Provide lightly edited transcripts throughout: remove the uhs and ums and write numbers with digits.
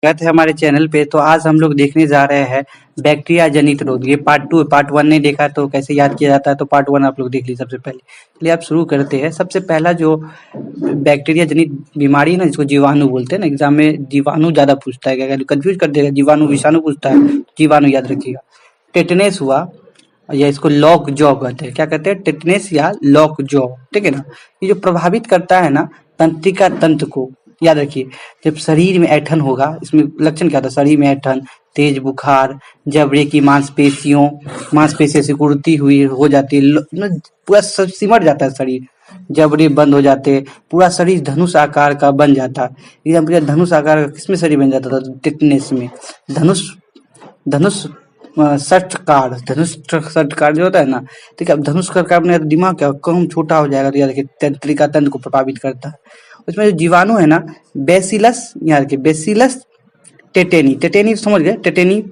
स्वागत है हमारे चैनल पे। तो आज हम लोग देखने जा रहे हैं बैक्टीरिया जनित रोग। ये पार्ट 2 पार्ट 1 नहीं देखा तो कैसे याद किया जाता है, तो पार्ट 1 आप लोग देख लीजिए सबसे पहले। चलिए आप शुरू करते हैं। सबसे पहला जो बैक्टीरिया जनित बीमारी है ना, जिसको जीवाणु बोलते हैं ना, एग्जाम में जीवाणु ज्यादा पूछता है, क्या कंफ्यूज कर देगा, जीवाणु विषाणु पूछता है, जीवाणु याद रखिएगा। टेटनेस हुआ या इसको लॉक जॉ कहते हैं। क्या कहते हैं? टेटनेस या लॉक जॉ, ठीक है ना। ये जो प्रभावित करता है ना तंत्रिका तंत्र को, याद रखिए। जब शरीर में ऐंठन होगा, इसमें लक्षण क्या होता है? शरीर में ऐंठन, तेज बुखार, जबड़े की मांसपेशियां सिकुड़ती हुई हो जाती है, पूरा सिमट जाता है शरीर, जबड़े बंद हो जाते, पूरा शरीर धनुष आकार का बन जाता है। एकदम पूरा धनुष आकार का किसमें शरीर बन जाता था? टेटनेस में। धनुष धनुष षटकार जो होता है ना, ठीक है। अब धनुष का अपने दिमाग क्या कम छोटा हो जाएगा, तो याद रखिए तंत्रिका तंत्र को प्रभावित करता है। उसमें जो जीवाणु है ना, बेसिलस, याद रखिए बेसिलस टेटेनी। टेटेनी समझ गए? टेटेनी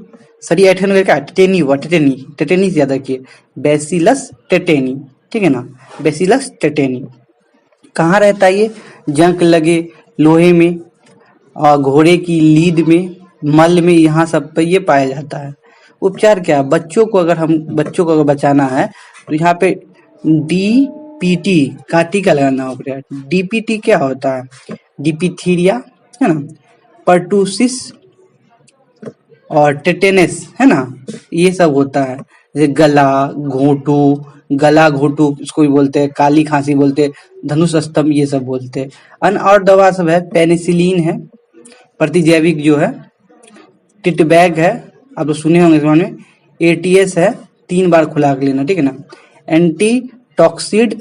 सरी ऐठन में क्या टेटेनी हुआ, टेटेनी से याद रखिए बेसिलस टेटेनी, ठीक है ना। बेसिलस टेटेनी कहाँ रहता है? ये जंक लगे लोहे में और घोड़े की लीद में, मल में, यहाँ सब पे ये पाया जाता है। उपचार क्या? बच्चों को अगर बचाना है तो यहाँ पे डीपीटी का टीका लगाना होगा। डीपीटी क्या होता है? डिपिथीरिया है ना, पर्टूसिस और टेटेनस है ना, ये सब होता है। जैसे गला घोटू इसको भी बोलते हैं, काली खांसी बोलते हैं, धनुष स्तंभ ये सब बोलते हैं। अन्य और दवा सब है, पेनिसिलिन है, प्रतिजैविक जो है, टिटबैग है, आप लोग सुने होंगे इस बारे में। एटीएस है, 3 बार खुराक लेना, ठीक है ना। एंटी टॉक्सिड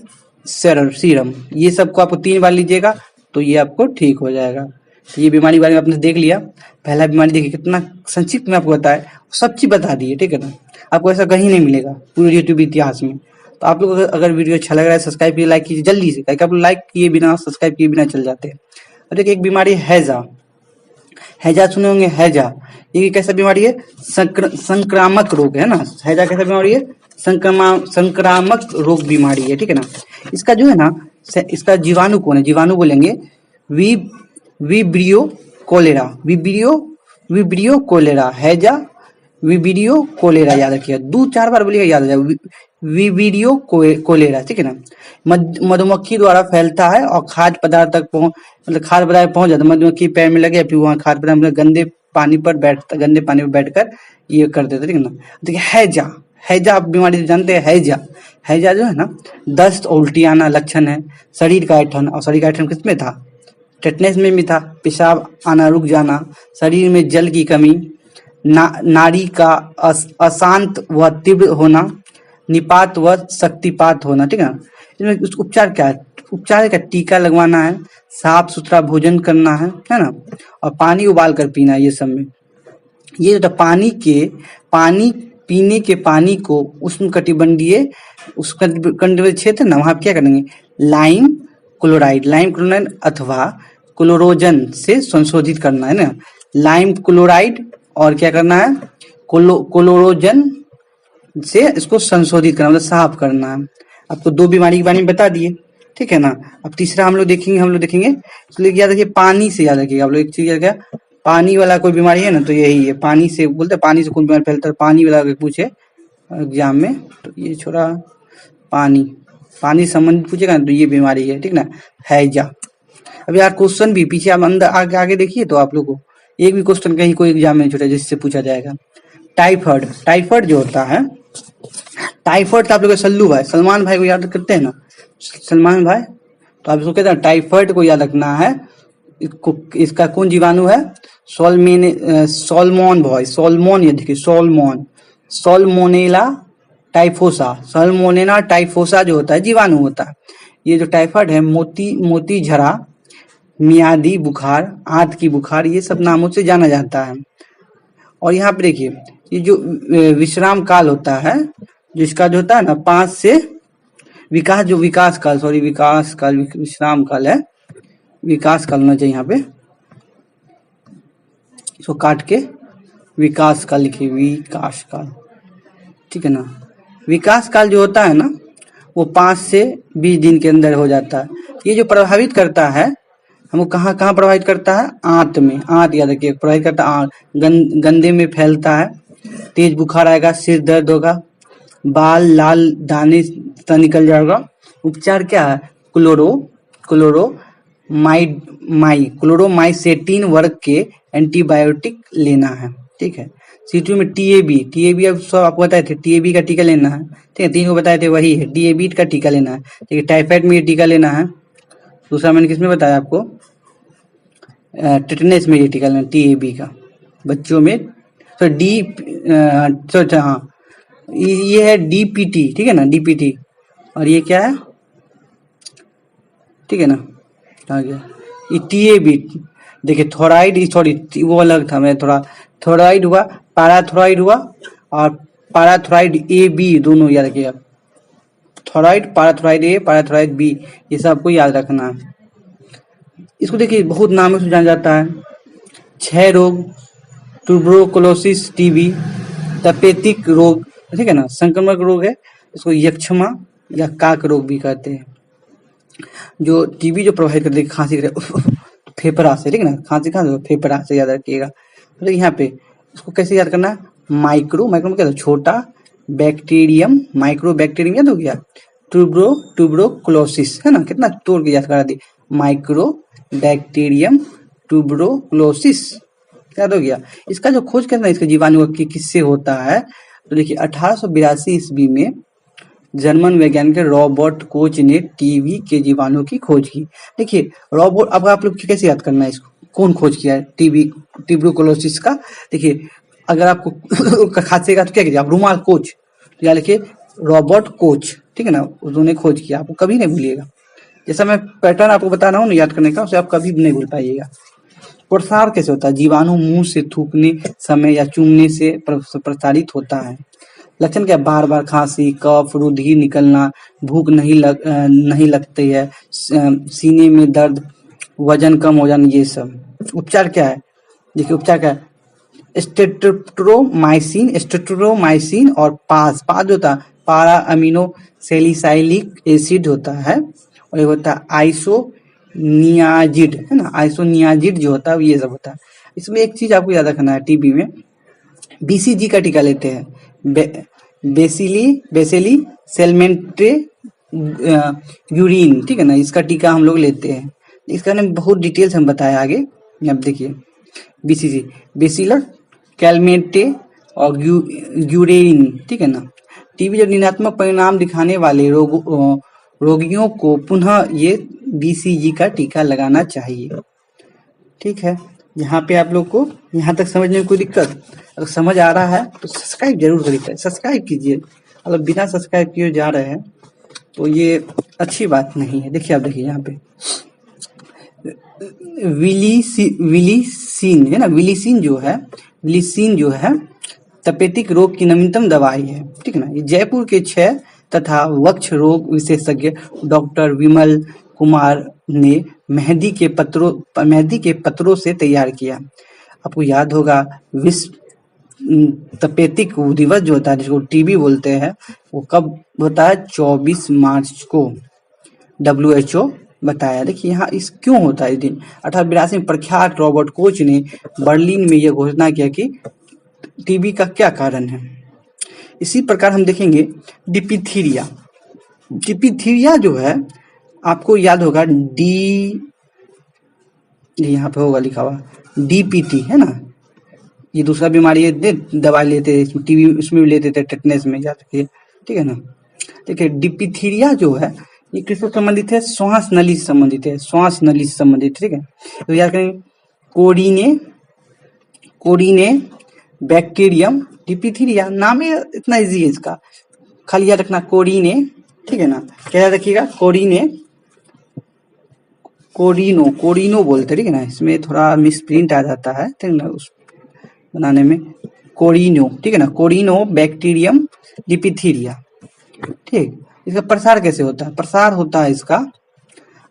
सीरम, ये सबको आपको 3 बार लीजिएगा तो ये आपको ठीक हो जाएगा। तो ये बीमारी के बारे में आपने देख लिया। पहला बीमारी देखिए कितना संक्षिप्त में आपको बताया, सब चीज बता दिए, ठीक है ना। आपको ऐसा कहीं नहीं मिलेगा पूरे यूट्यूब इतिहास में। तो आप लोग अगर वीडियो अच्छा लग रहा है, सब्सक्राइब कीजिए, लाइक कीजिए जल्दी से, ताकि आप लोग लाइक किए बिना, सब्सक्राइब किए बिना चल जाते हैं। और देखिए एक बीमारी हैजा, सुने होंगे हैजा। ये कैसा बीमारी है? संक्रामक रोग है ना। हैजा कैसा बीमारी है? संक्रामक रोग बीमारी है, ठीक है ना। इसका जो है ना, इसका जीवाणु कौन है? जीवाणु बोलेंगे विब्रियो कोलेरा, विब्रियो कोलेरा, हैजा विब्रियो कोलेरा, याद रखिएगा। 2-4 बार बोलिएगा, याद आ जाएगा। विब्रियो कोलेरा, ठीक है ना। मधुमक्खी द्वारा फैलता है और खाद्य पदार्थ तक पहुंच जाता है। मधुमक्खी पैर में लगे, फिर वहाँ खाद्य पदार्थ गंदे पानी पर बैठकर ये कर देते, ठीक है ना। देखिए हैजा आप बीमारी जानते हैं। हैजा जो है ना, दस्त और उल्टी आना लक्षण है। शरीर का ऐंठन, और शरीर का ऐंठन किसमें था? टेटनेस में भी था। पेशाब आना रुक जाना, शरीर में जल की कमी, नाड़ी का अशांत व तीव्र होना, निपात व शक्तिपात होना, ठीक है ना। इसमें उपचार क्या है? उपचार का टीका लगवाना है, साफ सुथरा भोजन करना है ना, और पानी उबाल कर पीना है। ये सब में ये जो पानी पीने के पानी को उष्णकटिबंधीय क्षेत्र ना, वहां क्या करेंगे? लाइम क्लोराइड अथवा क्लोरोजन से संशोधित करना है ना। लाइम क्लोराइड और क्या करना है? क्लोरोजन से इसको संशोधित करना, मतलब साफ करना है। आपको 2 बीमारी के बारे में बता दिए, ठीक है ना। अब तीसरा हम लोग देखेंगे। इसलिए याद रखिए, पानी से याद रखिएगा आप लोग। एक चीज क्या, पानी वाला कोई बीमारी है ना, तो यही है। पानी से बोलते हैं, पानी से कौन बीमारी फैलता है? पानी वाला अगर पूछे एग्जाम में, तो ये छोड़ा पानी संबंधित पूछेगा ना, तो ये बीमारी है, ठीक ना, हैजा। अब यार क्वेश्चन भी पीछे आप अंदर आगे देखिए, तो आप लोग को एक भी क्वेश्चन कहीं कोई एग्जाम में छूटा जिससे पूछा जाएगा। टाइफाइड जो होता है, टाइफाइड तो आप लोग सल्लू भाई, सलमान भाई को याद करते हैं ना, सलमान भाई, तो आप इसको कहते हैं टाइफाइड को याद रखना है। इसका कौन जीवाणु है? सोलमोनेला टाइफोसा जो होता है जीवाणु होता है। ये जो टाइफाइड है, मोती झरा, मियादी बुखार, आंत की बुखार, ये सब नामों से जाना जाता है। और यहाँ पे देखिए, ये जो विश्राम काल होता है, जिसका जो होता है ना 5 से विकास काल विश्राम काल है, विकास काल होना चाहिए। यहाँ पे इसको काट के विकास काल लिखिए, विकास काल, ठीक है ना। विकास काल जो होता है ना, वो 5 से 20 दिन के अंदर हो जाता है। ये जो प्रभावित करता है हमको कहाँ कहाँ प्रभावित करता है? आंत में, आंत याद रखिए प्रभावित करता है आंत, गंदे में फैलता है, तेज बुखार आएगा, सिर दर्द होगा, बाल लाल दाने सा निकल जाएगा। उपचार क्या है? क्लोरोमाइसेटिन वर्ग के एंटीबायोटिक लेना है, ठीक है। C2 में टीएबी अब सब आपको बताए थे, टीएबी का टीका लेना है, ठीक है, 3 को बताए थे वही है, टीएबी का टीका लेना है, ठीक है। टाइफाइड में ये टीका लेना है। दूसरा मैंने किसमें बताया आपको? टेटनस में ये टीका लेना, टीएबी का बच्चों में। तो हाँ, ये है डीपीटी, ठीक है ना, डीपीटी। और ये क्या है? ठीक है ना, आ गया ये टीएबी। देखिए थोराइड, सॉरी वो अलग था, मैं थोड़ा थोराइड हुआ, पैराथोराइड हुआ, और पैराथोराइड ए बी दोनों याद रखिएगा। थोराइड, पैराथोराइड ए, पैराथोराइड बी, ये सब आपको याद रखना है। इसको देखिए बहुत नामों से जाना जाता है। क्षय रोग, ट्यूबरकुलोसिस, टीबी, तपेदिक रोग, ठीक है ना, संक्रामक रोग है, इसको यक्षमा या काक रोग भी कहते हैं। जो टीबी जो प्रभावित करते हैं खांसी फेफड़ा से, ठीक है ना, खांसी कहाँ से? फेफड़ा से, याद रखिएगा। तो यहाँ पे इसको कैसे याद करना है? माइक्रो में क्या था? छोटा बैक्टीरियम, माइक्रो बैक्टीरियम याद हो गया। ट्यूबरोक्लोसिस है ना, कितना तोड़ के याद करा दी, माइक्रो बैक्टीरियम ट्यूबरोक्लोसिस, याद हो गया। इसका जो खोज करना है इसके जीवाणु की किससे होता है? तो देखिए 1882 ईस्वी में जर्मन वैज्ञानिक रॉबर्ट कोच ने टीबी के जीवाणु की खोज की। देखिए रॉबर्ट, अब आप लोग कैसे याद करना है इसको, कौन खोज किया है टीबी ट्यूबरकुलोसिस का? देखिए अगर आपको खांसेगा तो क्या कीजिए आप? रुमाल कोच, या लिखिए रॉबर्ट कोच, ठीक है ना, उन्होंने खोज किया, आपको कभी नहीं भूलिएगा। जैसा मैं पैटर्न आपको बता रहा हूँ ना याद करने का, उसे आप कभी भी नहीं भूल पाइएगा। प्रसार कैसे होता है? जीवाणु मुंह से थूकने समय या चूमने से प्रसारित होता है। लक्षण क्या? बार बार खांसी, कफ, रुधिर निकलना, भूख नहीं लगती है, सीने में दर्द, वजन कम हो जाना, ये सब। उपचार क्या है? देखिए उपचार क्या है? स्टेट्रोमाइसिन और पास जो होता है पारा अमीनो सैलिसाइलिक एसिड होता है, और ये होता है आइसोनियाजिड, है ना, आइसोनियाजिड जो होता है ये सब होता है। इसमें एक चीज आपको याद रखना है, टीबी में बीसीजी का टीका लेते हैं, बेसिली सेलमेंट्रे यूरिन, ठीक है ना, इसका टीका हम लोग लेते हैं। इसका ना बहुत डिटेल्स हम बताया आगे। अब देखिए बीसीजी, बेसिलर कैलमेंटे और यूरेन, ठीक है ना। टीबी जो ऋणात्मक परिणाम दिखाने वाले रोगियों को पुनः ये बीसीजी का टीका लगाना चाहिए, ठीक है। यहाँ पे आप लोग को यहाँ तक समझने में कोई दिक्कत? अगर समझ आ रहा है तो सब्सक्राइब जरूर करिए, सब्सक्राइब कीजिए। मतलब बिना सब्सक्राइब किए जा रहे हैं तो ये अच्छी बात नहीं है। देखिए आप देखिए यहाँ पे विलिसिन है ना, विलिसिन जो है तपेदिक रोग की नवीनतम दवाई है, ठीक है ना। ये जयपुर के क्षय तथा वक्ष रोग विशेषज्ञ डॉक्टर विमल कुमार ने मेहंदी के पत्रों से तैयार किया। आपको याद होगा विश्व तपेदिक दिवस जो होता है, जिसको टीबी बोलते हैं, वो कब होता है? 24 मार्च को WHO बताया। देखिए यहाँ इस क्यों होता है इस दिन? 1882 में प्रख्यात रॉबर्ट कोच ने बर्लिन में यह घोषणा किया कि टीबी का क्या कारण है। इसी प्रकार हम देखेंगे डिप्थीरिया जो है, आपको याद होगा यहाँ पे होगा लिखा हुआ डीपीटी, है ना। ये दूसरा बीमारी है, दवाई लेते थे टीबी, उसमें भी लेते थे, टेटनस में, याद रखिए, ठीक है ना। देखिए डिप्थीरिया जो है ये किससे संबंधित है? श्वास नली से संबंधित है, श्वास नली से संबंधित, ठीक है। तो याद करें कोरिने बैक्टीरियम डिप्थीरिया, नाम है इतना इजी है इसका, खाली याद रखना कोरिने, ठीक है ना। क्या याद रखिएगा? कोरिनो बोलते, ठीक है ना। इसमें थोड़ा मिसप्रिंट आ जाता है, ठीक है ना, उस बनाने में कोरिनो, ठीक है ना, कोरिनो बैक्टीरियम डिप्थीरिया, ठीक। इसका प्रसार कैसे होता है? प्रसार होता है इसका,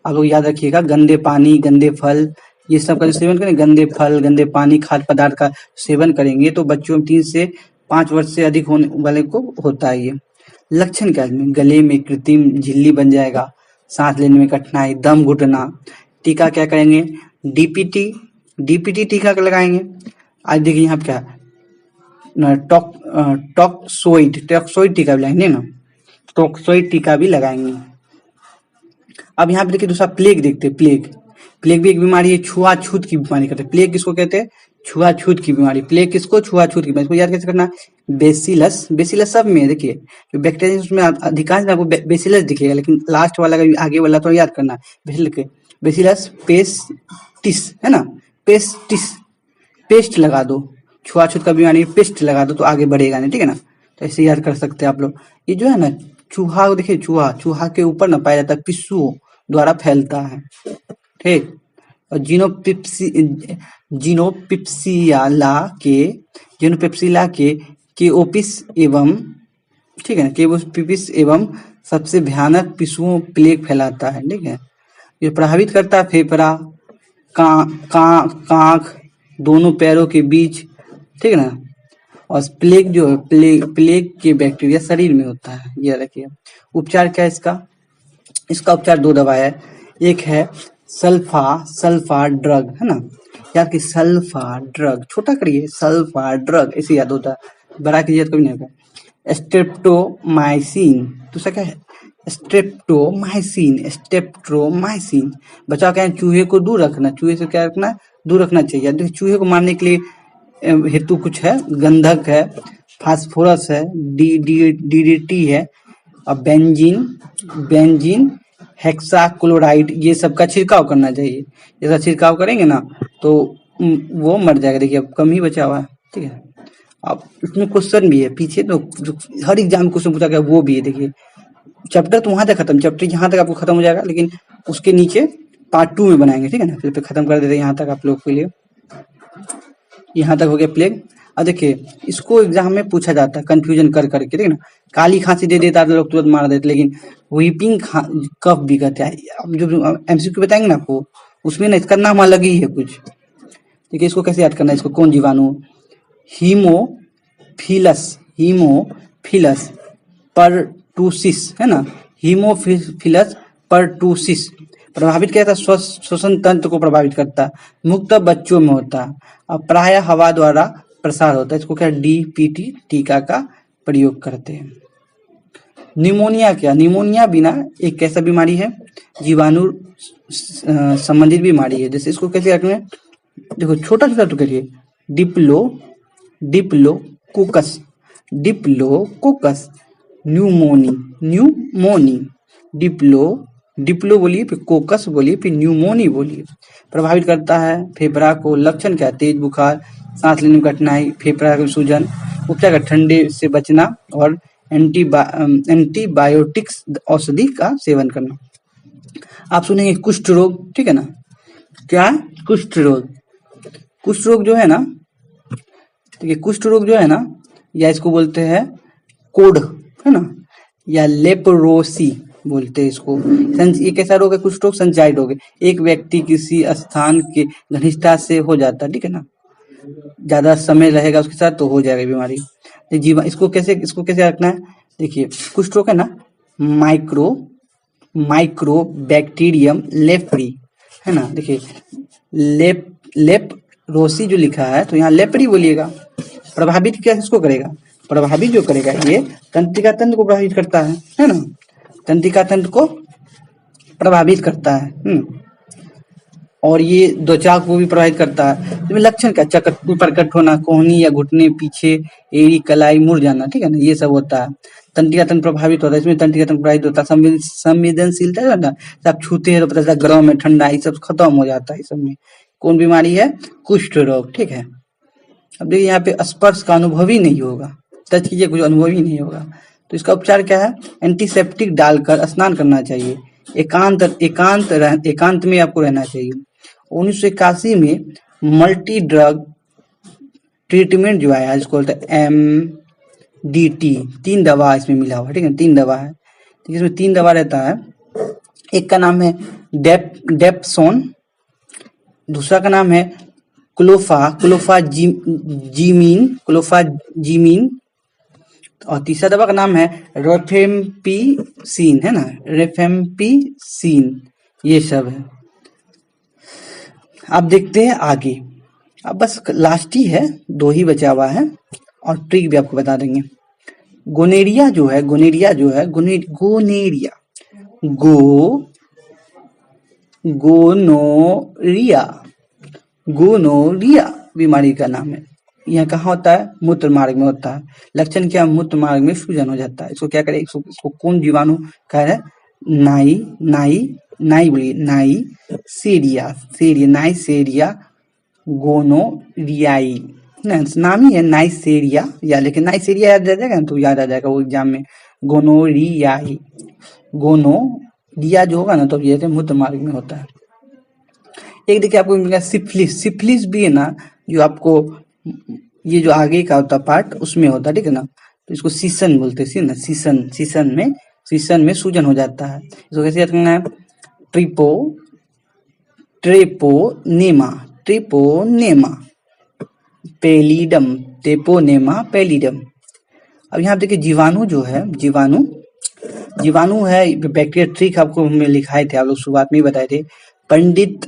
आप लोग याद रखिएगा, गंदे पानी, गंदे फल, ये सब का जो सेवन करें, गंदे फल, गंदे पानी, खाद्य पदार्थ का सेवन करेंगे तो बच्चों में 3 से 5 वर्ष से अधिक होने वाले को होता है ये। लक्षण क्या है? गले में कृत्रिम झिल्ली बन जाएगा, सांस लेने में कठिनाई, दम घुटना, टीका क्या करेंगे, डीपीटी, डीपीटी टीका लगाएंगे। आज देखिए यहाँ पे क्या टॉक्सोइड, टॉक्सोइड टीका भी लगाएंगे ना, टॉक्सोइड टीका भी लगाएंगे। अब यहाँ पे देखिए दूसरा प्लेग देखते हैं, प्लेग, प्लेग भी एक बीमारी है, छुआछूत की बीमारी कहते हैं। प्लेग किसको कहते हैं, छुआछूत की बीमारी। प्लेग किसको, छुआछूत की बीमारी। इसको याद कैसे करना, बेसिलस, बेसिलस सब में देखिए जो बैक्टीरिया उसमें अधिकांश में आपको बेसिलस दिखेगा, लेकिन लास्ट वाला का आगे वाला तो याद करना, बेसिलस पेस्टिस है ना, पेस्टिस, पेस्ट लगा दो, छुआछूत का बीमारी पेस्ट लगा दो तो आगे बढ़ेगा नहीं, ठीक है ना। तो ऐसे याद कर सकते हैं आप लोग। ये जो है ना चूहा, देखिए चूहा, चूहा के ऊपर ना पाया जाता है, पिस्सू द्वारा फैलता है, ठीक। और जीनोपिप्सिला के ओपिस एवं, ठीक है, केओपिस एवं सबसे भयानक पिस्सुओं प्लेग फैलाता है, ठीक है। ये प्रभावित करता है फेफड़ा, कांख, दोनों पैरों के बीच, ठीक है ना। और प्लेग जो है, प्लेग के बैक्टीरिया शरीर में होता है, ये रखिए। उपचार क्या है इसका, इसका उपचार 2 दवा है। एक है सल्फा ड्रग, है ना, याद की सल्फा ड्रग, छोटा करिए सल्फा ड्रग, ऐसे याद होता है, बड़ा कीजिए कभी नहीं होगा। स्ट्रेप्टोमाइसिन, दूसरा क्या है, स्ट्रेप्टोमाइसिन। बचाव क्या है, चूहे को दूर रखना, चूहे से क्या रखना, दूर रखना चाहिए। देखिए चूहे को मारने के लिए हेतु कुछ है, गंधक है, फास्फोरस है, डीडीटी है, और बेंजीन हेक्साक्लोराइड, ये सब का छिड़काव करना चाहिए। ऐसा छिड़काव करेंगे ना तो वो मर जाएगा। देखिए अब कम ही बचा हुआ है, ठीक है। अब इसमें क्वेश्चन भी है पीछे, तो जो हर एग्जाम में क्वेश्चन पूछा गया वो भी है। देखिए चैप्टर तो वहां तक खत्म, चैप्टर यहाँ तक आपको खत्म हो जाएगा, लेकिन उसके नीचे पार्ट 2 में बनाएंगे, ठीक है ना। फिर खत्म कर देते हैं यहाँ तक आप लोग के लिए। यहाँ तक हो गया प्लेग। अब देखिए इसको एग्जाम में पूछा जाता है कंफ्यूजन कर करके, ठीक है ना। काली खांसी दे देता है तो लोग तुरंत मार देते, लेकिन वीपिंग कफ भी कहते हैं। अब जो एमसीक्यू बताएंगे ना आपको, उसमें ना इसका नाम अलग ही है कुछ। देखिए इसको कैसे याद करना है, इसको कौन जीवाणु, हीमोफिलस परटूसिस, है ना, हीमोफिलस परटूसिस। प्रभावित क्या था, श्वसन तंत्र को प्रभावित करता है, मुक्त बच्चों में होता है, और प्राय हवा द्वारा प्रसार होता है। इसको क्या डीपीटी टीका का प्रयोग करते हैं। निमोनिया क्या, निमोनिया बिना एक कैसा बीमारी है, जीवाणु संबंधित बीमारी है। जैसे इसको कैसे रखना है, देखो छोटा छोटा तो करिए, डिप्लोकोकस न्यूमोनी, डिप्लो बोलिए, फिर कोकस बोलिए, फिर न्यूमोनी बोलिए। प्रभावित करता है फेफड़ा को। लक्षण क्या, तेज बुखार, सांस लेने में कठिनाई, फेफड़ा की सूजन। उपचार का ठंडे से बचना और एंटीबायोटिक्स औषधि का सेवन करना। आप सुनेंगे कुष्ठ रोग, ठीक है ना, क्या कुष्ठ रोग, कुष्ठ रोग जो है ना, देखिए कुष्ठ रोग जो है ना, या इसको बोलते हैं कोढ़, है ना, या लेप्रोसी बोलते हैं इसको। ये कैसा रोग है, कुष्ठ रोग संचारित रोग है। एक व्यक्ति किसी स्थान के घनिष्ठता से हो जाता है, ठीक है ना, ज्यादा समय रहेगा उसके साथ तो हो जाएगा बीमारी। इसको कैसे रखना है, देखिए कुष्ठ रोग है ना, माइक्रो बैक्टीरियम लेप्री, है ना। देखिए लेप्रोसी जो लिखा है तो यहाँ लेप्री बोलिएगा। प्रभावित क्या इसको करेगा, प्रभावित जो करेगा ये तंत्रिका तंत्र को प्रभावित करता है ना, तंत्रिका तंत्र को प्रभावित करता है। और ये त्वचा को भी प्रभावित करता है। इसमें लक्षण क्या, चकत्ती प्रकट होना, कोहनी या घुटने पीछे, एड़ी कलाई मुड़ जाना, ठीक है ना, ये सब होता है। तंत्रिका तंत्र प्रभावित होता है, इसमें तंत्रिका तंत्र प्रभावित होता है। संवेदनशीलता जो है ना, आप छूते हैं तो पता चलता है गर्म में ठंडा, ये सब खत्म हो जाता है। इस सब में कौन बीमारी है, कुष्ठ रोग, ठीक है। अब देखिए यहाँ पे स्पर्श का अनुभव ही नहीं होगा, टच कीजिए कुछ अनुभव ही नहीं होगा। तो इसका उपचार क्या है, एंटीसेप्टिक डालकर स्नान करना चाहिए। एकांत में आपको रहना चाहिए। 1981 में मल्टी ड्रग ट्रीटमेंट जो आया जिसको बोलते हैं MDT, 3 दवा इसमें मिला हुआ है, ठीक है, 3 दवा है। ठीक है, इसमें 3 दवा रहता है। एक का नाम है डेप्सोन, दूसरा का नाम है क्लोफाजीमीन, और तीसरा दवा का नाम है रेफेम्पिसिन, है ना, रेफेम्पिसिन, ये सब है। अब देखते हैं आगे। अब बस लास्ट ही है, 2 ही बचा हुआ है और ट्रिक भी आपको बता देंगे। गोनेरिया जो है, गोनेरिया, गोनोरिया, गोनोरिया बीमारी का नाम है। यह कहाँ होता है? मूत्र मार्ग में होता है। लक्षण क्या? मूत्र मार्ग में सूजन हो जाता है। इसको क्या करें? इसको कौन जीवाणु कह रहे हैं? नाई बोलिए, नाइसेरिया गोनोरियाई। नाम ही है नाइसेरिया, या लेकिन नाइसेरिया याद आ जाएगा ना, तो याद आ जाएगा वो एग्जाम में। गोनोरियाई, गोनोरिया जो होगा ना, तो ये मूत्र मार्ग में होता है। एक देखिए आपको मिलेगा सिफिलिस। सिफिलिस भी है ना, जो आपको ये जो आगे का होता पार्ट उसमें होता है, ठीक है ना। तो इसको सीसन बोलते हैं ना, सीसन में सूजन हो जाता है। इसको कैसे याद करना है? ट्रेपोनेमा, पेलीडम। अब यहाँ देखिए जीवाणु जो है, जीवाणु है बैक्टीरिया। ट्रिक आपको हमने लिखाए थे, आप लोग शुरुआत में ही बताए थे। पंडित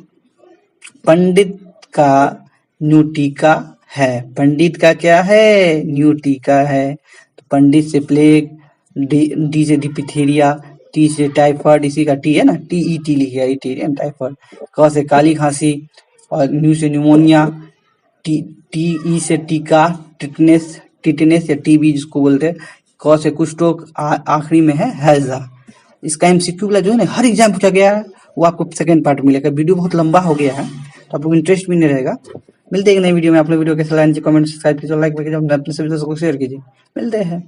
का न्यूटिका है। पंडित का क्या है? न्यूटिका है। तो पंडित से प्लेग, डी से डिप्थीरिया, टी से टाइफाइड, इसी का टी है ना, टीईटी लिखिएगा, टाइफाइड। क से काली खांसी और न्यू से न्यूमोनिया, टी से टीका, टिटनेस या टीबी जिसको बोलते हैं। क से कुष्ठ रोग, आखिरी में है हैजा। इसका एमसीक्यू वाला जो है ना, हर एग्जाम पूछा गया है, वो आपको सेकंड पार्ट मिलेगा। वीडियो बहुत लंबा हो गया है, तो आपको इंटरेस्ट भी नहीं रहेगा। मिलते हैं एक नई वीडियो में। आप लोग वीडियो कैसा लगा नीचे कमेंट, सब्सक्राइब कीजिए, लाइक कीजिए, अपने सभी दोस्तों को शेयर कीजिए। मिलते हैं।